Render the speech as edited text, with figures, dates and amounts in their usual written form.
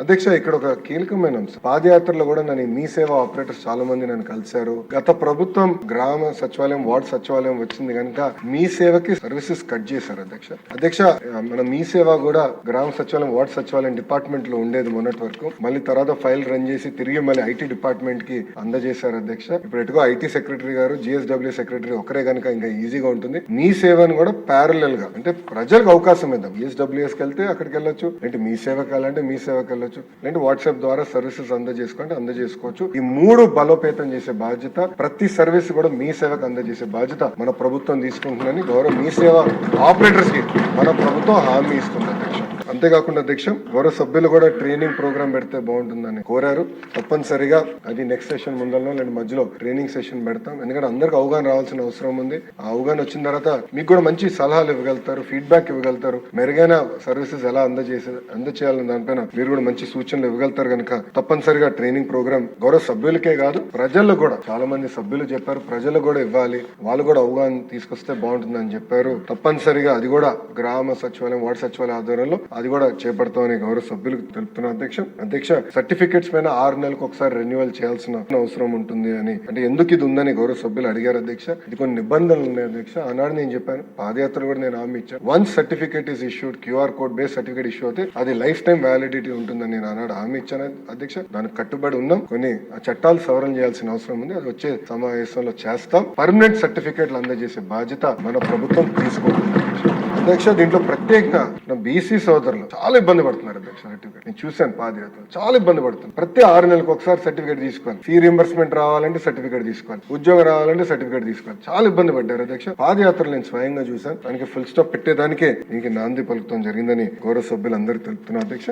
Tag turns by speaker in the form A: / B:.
A: అధ్యక్ష, ఇక్కడ ఒక కీలకమైన అంశం. పాదయాత్రలో కూడా నన్ను మీ సేవా ఆపరేటర్స్ చాలా మంది నన్ను కలిశారు. గత ప్రభుత్వం గ్రామ సచివాలయం, వార్డు సచివాలయం వచ్చింది కనుక మీ సేవకి సర్వీసెస్ కట్ చేశారు అధ్యక్ష. మన మీ సేవ కూడా గ్రామ సచివాలయం, వార్డు సచివాలయం డిపార్ట్మెంట్ లో ఉండేది మొన్నటి వరకు. మళ్ళీ తర్వాత ఫైల్ రన్ చేసి తిరిగి మళ్ళీ ఐటీ డిపార్ట్మెంట్ కి అందజేశారు అధ్యక్ష. ఇప్పుడు ఎటుగో ఐటీ సెక్రటరీ గారు, జిఎస్డబ్ల్యూ సెక్రటరీ ఒకరే కనుక ఇంకా ఈజీగా ఉంటుంది. మీ సేవను కూడా ప్యారలల్ గా అంటే ప్రజలకు అవకాశం ఇద్దాం. జిఎస్డబ్ల్యూఎస్ కి వెళ్తే అక్కడికి వెళ్ళొచ్చు, అంటే మీ సేవకి వెళ్ళాలంటే మీ సేవకి వెళ్ళొచ్చు, లేదంటే వాట్సాప్ ద్వారా సర్వీసెస్ అందజేసుకోవచ్చు. ఈ మూడు బలోపేతం చేసే బాధ్యత, ప్రతి సర్వీస్ కూడా మీ సేవకు అందజేసే బాధ్యత మన ప్రభుత్వం తీసుకుంటుందని గౌరవ మీ సేవ ఆపరేటర్స్ కి మన ప్రభుత్వం హామీ ఇస్తుంది అధ్యక్ష. అంతేకాకుండా అధ్యక్ష, గౌరవ సభ్యులు కూడా ట్రైనింగ్ ప్రోగ్రామ్ పెడితే బాగుంటుందని కోరారు. తప్పనిసరిగా అది నెక్స్ట్ సెషన్ ముందరలో లేదా మధ్యలో ట్రైనింగ్ సెషన్ పెడతాం. ఎందుకంటే అందరికి అవగాహన రావాల్సిన అవసరం ఉంది. ఆ అవగాహన వచ్చిన తర్వాత మీకు కూడా మంచి సలహాలు ఇవ్వగలుగుతారు, ఫీడ్బ్యాక్ ఇవ్వగలుగుతారు. మెరుగైన సర్వీసెస్ ఎలా అందజేయాలని దానిపైన మీరు కూడా మంచి సూచనలు ఇవ్వగలుగుతారు కనుక తప్పనిసరిగా ట్రైనింగ్ ప్రోగ్రామ్ గౌరవ సభ్యులకే కాదు ప్రజల్లో కూడా, చాలా మంది సభ్యులు చెప్పారు, ప్రజలు కూడా ఇవ్వాలి, వాళ్ళు కూడా అవగాహన తీసుకొస్తే బాగుంటుందని చెప్పారు. తప్పనిసరిగా అది కూడా గ్రామ సచివాలయం, వార్డు సచివాలయం ఆధ్వర్యంలో అది కూడా చేపడతామని గౌరవ సభ్యులకు తెలుపుతున్నా అధ్యక్ష. సర్టిఫికేట్స్ పైన 6 నెలలకు ఒకసారి రెన్యువల్ చేయాల్సిన అవసరం ఉంటుంది అని, అంటే ఎందుకు ఇది ఉందని గౌరవ సభ్యులు అడిగారు అధ్యక్ష. ఇది కొన్ని నిబంధనలు ఉన్నాయి అధ్యక్ష. ఆనాడు నేను చెప్పాను, పాదయాత్ర కూడా నేను హామీ ఇచ్చాను. Once certificate is issued, QR code base certificate issue అయితే అది లైఫ్ టైం వ్యాలిడిటీ ఉంటుందని నేను ఆనాడు హామీ ఇచ్చాను అధ్యక్ష. దానికి కట్టుబడి ఉన్నాం. కొన్ని చట్టాలు సవరణ చేయాల్సిన అవసరం ఉంది, అది వచ్చే సమావేశంలో చేస్తాం. పర్మనెంట్ సర్టిఫికేట్లు అందజేసే బాధ్యత మన ప్రభుత్వం తీసుకుంటుంది అధ్యక్ష. దీంట్లో ప్రత్యేకంగా బీసీ సోదరులు చాలా ఇబ్బంది పడుతున్నారు అధ్యక్ష. సర్టిఫికేట్ నేను చూశాను, పాదయాత్రలు చాలా ఇబ్బంది పడుతున్నారు. ప్రతి 6 నెలలకు ఒకసారి సర్టిఫికేట్ తీసుకోవాలి, ఫీ రింబర్స్మెంట్ రావాలంటే సర్టిఫికేట్ తీసుకోవాలి, ఉద్యోగం రావాలంటే సర్టిఫికేట్ తీసుకోవాలి. చాలా ఇబ్బంది పడ్డారు అధ్యక్ష. పాదయాత్రలు నేను స్వయంగా చూశాను. దానికి ఫుల్ స్టాప్ పెట్టేదానికే దీనికి నాంది పలుకుతాం జరిగిందని గౌరవ సభ్యులు అందరూ తెలుపుతున్నారు అధ్యక్ష.